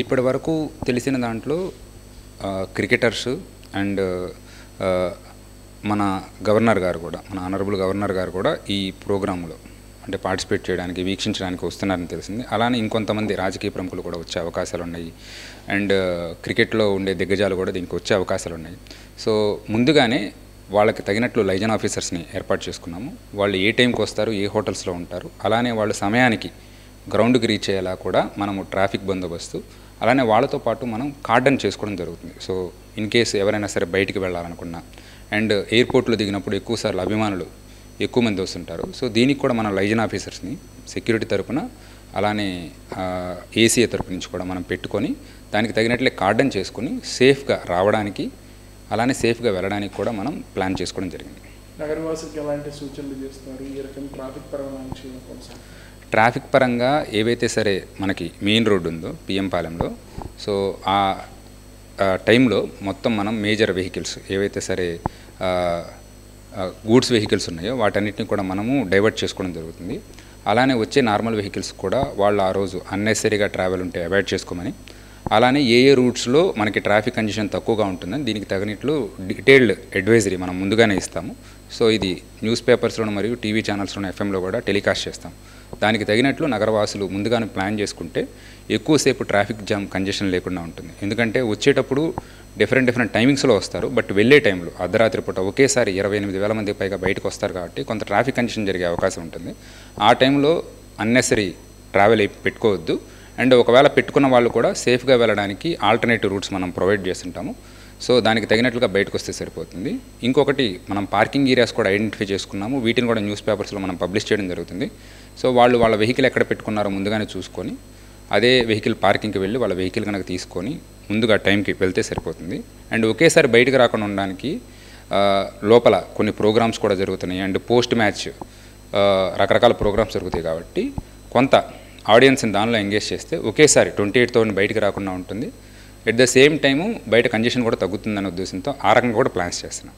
ఇప్పటి వరకు తెలిసిన దాంట్లో క్రికెటర్స్ అండ్ మన గవర్నర్ గారు కూడా, మన ఆనరబుల్ గవర్నర్ గారు కూడా ఈ ప్రోగ్రాంలో అంటే పార్టిసిపేట్ చేయడానికి, వీక్షించడానికి వస్తున్నారని తెలిసింది. అలానే ఇంకొంతమంది రాజకీయ ప్రముఖులు కూడా వచ్చే అవకాశాలు ఉన్నాయి. అండ్ క్రికెట్లో ఉండే దిగ్గజాలు కూడా దీనికి వచ్చే అవకాశాలు ఉన్నాయి. సో ముందుగానే వాళ్ళకి తగినట్లు లైజన్ ఆఫీసర్స్ని ఏర్పాటు చేసుకున్నాము. వాళ్ళు ఏ టైంకి వస్తారు, ఏ హోటల్స్లో ఉంటారు, అలానే వాళ్ళు సమయానికి గ్రౌండ్కి రీచ్ అయ్యేలా కూడా మనము ట్రాఫిక్ బందోబస్తు, అలానే వాళ్ళతో పాటు మనం కార్డన్ చేసుకోవడం జరుగుతుంది. సో ఇన్ కేసు ఎవరైనా సరే బయటికి వెళ్ళాలనుకున్నా, అండ్ ఎయిర్పోర్ట్లో దిగినప్పుడు ఎక్కువసార్లు అభిమానులు ఎక్కువ మంది వస్తుంటారు. సో దీనికి కూడా మనం లైజన్ ఆఫీసర్స్ని సెక్యూరిటీ తరపున, అలానే ఏసీఏ తరపు నుంచి కూడా మనం పెట్టుకొని దానికి తగినట్లే కార్డన్ చేసుకొని సేఫ్గా రావడానికి, అలానే సేఫ్గా వెళ్ళడానికి కూడా మనం ప్లాన్ చేసుకోవడం జరిగింది. నగరవాసులకు ఎలాంటి సూచనలు చేస్తున్నారు ఈ రకం ట్రాఫిక్ పరమైన కోసం? ట్రాఫిక్ పరంగా ఏవైతే సరే మనకి మెయిన్ రోడ్డు ఉందో పిఎం పాలెంలో, సో ఆ టైంలో మొత్తం మనం మేజర్ వెహికల్స్ ఏవైతే సరే గూడ్స్ వెహికల్స్ ఉన్నాయో వాటన్నిటిని కూడా మనము డైవర్ట్ చేసుకోవడం జరుగుతుంది. అలానే వచ్చే నార్మల్ వెహికల్స్ కూడా వాళ్ళు ఆ రోజు అన్నెసరీగా ట్రావెల్ ఉంటే అవాయిడ్ చేసుకోమని, అలానే ఏ రూట్స్లో మనకి ట్రాఫిక్ కండిషన్ తక్కువగా ఉంటుందని దీనికి తగినట్లు డీటెయిల్డ్ అడ్వైజరీ మనం ముందుగానే ఇస్తాము. సో ఇది న్యూస్ పేపర్స్లోను మరియు టీవీ ఛానల్స్లోను ఎఫ్ఎంలో కూడా టెలికాస్ట్ చేస్తాం. దానికి తగినట్లు నగరవాసులు ముందుగానే ప్లాన్ చేసుకుంటే ఎక్కువసేపు ట్రాఫిక్ జామ్ కంజెషన్ లేకుండా ఉంటుంది. ఎందుకంటే వచ్చేటప్పుడు డిఫరెంట్ టైమింగ్స్లో వస్తారు, బట్ వెళ్ళే టైంలో అర్ధరాత్రి పూట ఒకేసారి 28,000 మంది పైగా బయటకు వస్తారు కాబట్టి కొంత ట్రాఫిక్ కంజెషన్ జరిగే అవకాశం ఉంటుంది. ఆ టైంలో అన్నెసరీ ట్రావెల్ పెట్టుకోవద్దు. అండ్ ఒకవేళ పెట్టుకున్న వాళ్ళు కూడా సేఫ్గా వెళ్ళడానికి ఆల్టర్నేటివ్ రూట్స్ మనం ప్రొవైడ్ చేస్తుంటాము. సో దానికి తగినట్లుగా బయటకు వస్తే సరిపోతుంది. ఇంకొకటి, మనం పార్కింగ్ ఏరియాస్ కూడా ఐడెంటిఫై చేసుకున్నాము. వీటిని కూడా న్యూస్ పేపర్స్లో మనం పబ్లిష్ చేయడం జరుగుతుంది. సో వాళ్ళు వాళ్ళ వెహికల్ ఎక్కడ పెట్టుకున్నారో ముందుగానే చూసుకొని అదే వెహికల్ పార్కింగ్కి వెళ్ళి వాళ్ళ వెహికల్ కనుక తీసుకొని ముందుగా టైంకి వెళ్తే సరిపోతుంది. అండ్ ఒకేసారి బయటకు రాకుండా ఉండడానికి లోపల కొన్ని ప్రోగ్రామ్స్ కూడా జరుగుతున్నాయి. అండ్ పోస్ట్ మ్యాచ్ రకరకాల ప్రోగ్రామ్స్ జరుగుతాయి కాబట్టి కొంత ఆడియన్స్ని దానిలో ఎంగేజ్ చేస్తే ఒకేసారి 28,000 బయటకు రాకుండా ఉంటుంది. ఎట్ ద సేమ్ టైము బయట కంజెషన్ కూడా తగ్గుతుందనే ఉద్దేశంతో ఆ రకంగా కూడా ప్లాన్స్ చేస్తున్నాం.